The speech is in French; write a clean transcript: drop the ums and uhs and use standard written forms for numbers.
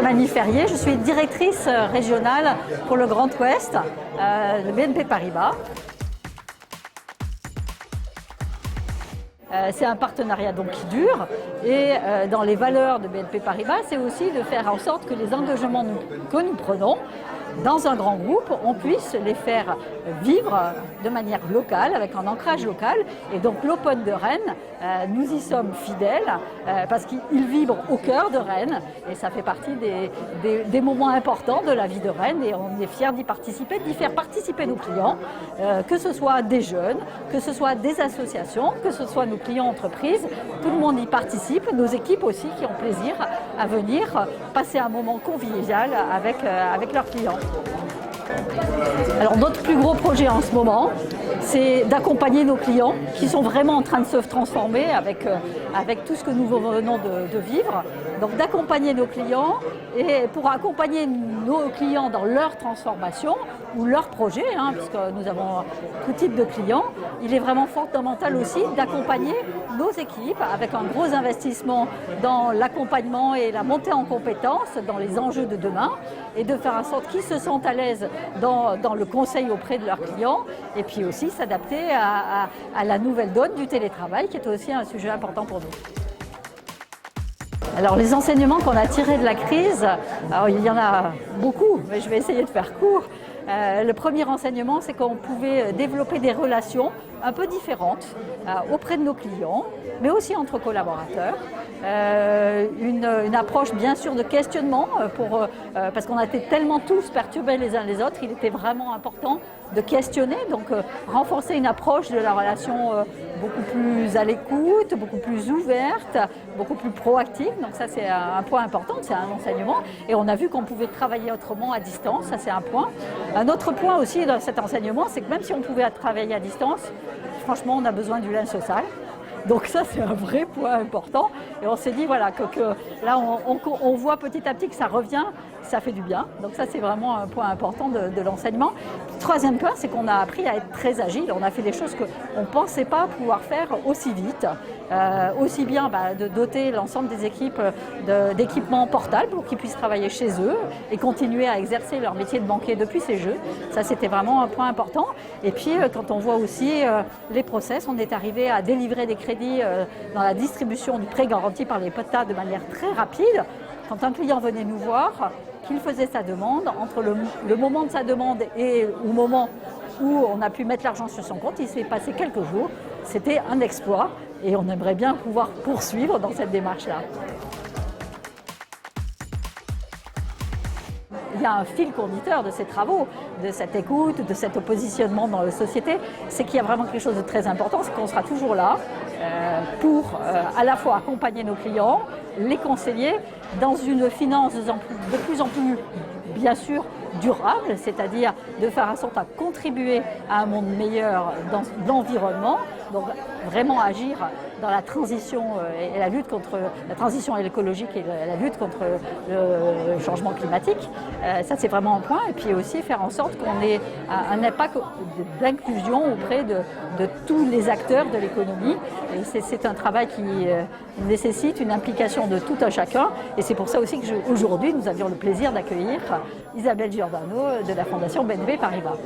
Mélanie Ferrier, je suis directrice régionale pour le Grand Ouest de BNP Paribas. C'est un partenariat donc qui dure et dans les valeurs de BNP Paribas, c'est aussi de faire en sorte que les engagements que nous prenons dans un grand groupe, on puisse les faire vivre de manière locale, avec un ancrage local. Et donc l'Open de Rennes, nous y sommes fidèles parce qu'il vibre au cœur de Rennes et ça fait partie des moments importants de la vie de Rennes et on est fiers d'y participer, d'y faire participer nos clients, que ce soit des jeunes, que ce soit des associations, que ce soit nos clients entreprises, tout le monde y participe, nos équipes aussi qui ont plaisir à venir passer un moment convivial avec leurs clients. Alors notre plus gros projet en ce moment, c'est d'accompagner nos clients qui sont vraiment en train de se transformer avec tout ce que nous venons de vivre. Donc d'accompagner nos clients et pour accompagner nos clients dans leur transformation ou leur projet, puisque nous avons tout type de clients, il est vraiment fondamental aussi d'accompagner nos équipes avec un gros investissement dans l'accompagnement et la montée en compétences dans les enjeux de demain et de faire en sorte qu'ils se sentent à l'aise dans le conseil auprès de leurs clients et puis aussi s'adapter à la nouvelle donne du télétravail qui est aussi un sujet important pour nous. Alors les enseignements qu'on a tirés de la crise, alors il y en a beaucoup, mais je vais essayer de faire court. Le premier enseignement, c'est qu'on pouvait développer des relations un peu différentes auprès de nos clients, mais aussi entre collaborateurs. Une approche bien sûr de questionnement, parce qu'on a été tellement tous perturbés les uns les autres, il était vraiment important de questionner, donc renforcer une approche de la relation beaucoup plus à l'écoute, beaucoup plus ouverte, beaucoup plus proactive. Donc ça c'est un point important, c'est un enseignement. Et on a vu qu'on pouvait travailler autrement à distance, ça c'est un point. Un autre point aussi dans cet enseignement, c'est que même si on pouvait travailler à distance, franchement on a besoin du lien social. Donc ça c'est un vrai point important et on s'est dit voilà que là on voit petit à petit que ça revient, ça fait du bien. Donc ça c'est vraiment un point important de l'enseignement. Troisième point, c'est qu'on a appris à être très agile. On a fait des choses qu'on ne pensait pas pouvoir faire aussi vite. Aussi bien de doter l'ensemble des équipes d'équipements portables pour qu'ils puissent travailler chez eux et continuer à exercer leur métier de banquier depuis ces jeux. Ça c'était vraiment un point important. Et puis quand on voit aussi les process, on est arrivé à délivrer des crédits dans la distribution du prêt garanti par les POTA de manière très rapide. Quand un client venait nous voir, qu'il faisait sa demande, entre le moment de sa demande et au moment où on a pu mettre l'argent sur son compte, il s'est passé quelques jours. C'était un exploit et on aimerait bien pouvoir poursuivre dans cette démarche-là. Il y a un fil conducteur de ces travaux, de cette écoute, de cet positionnement dans la société, c'est qu'il y a vraiment quelque chose de très important, c'est qu'on sera toujours là pour à la fois accompagner nos clients, les conseiller dans une finance de plus en plus, bien sûr, durable, c'est-à-dire de faire en sorte à contribuer à un monde meilleur dans l'environnement, donc vraiment agir dans la transition et la lutte contre la transition écologique et la lutte contre le changement climatique. Ça c'est vraiment un point et puis aussi faire en sorte qu'on ait un impact d'inclusion auprès de tous les acteurs de l'économie. C'est un travail qui nécessite une implication de tout un chacun et c'est pour ça aussi qu'aujourd'hui nous avions le plaisir d'accueillir Isabelle Giordano de la Fondation BNP Paribas.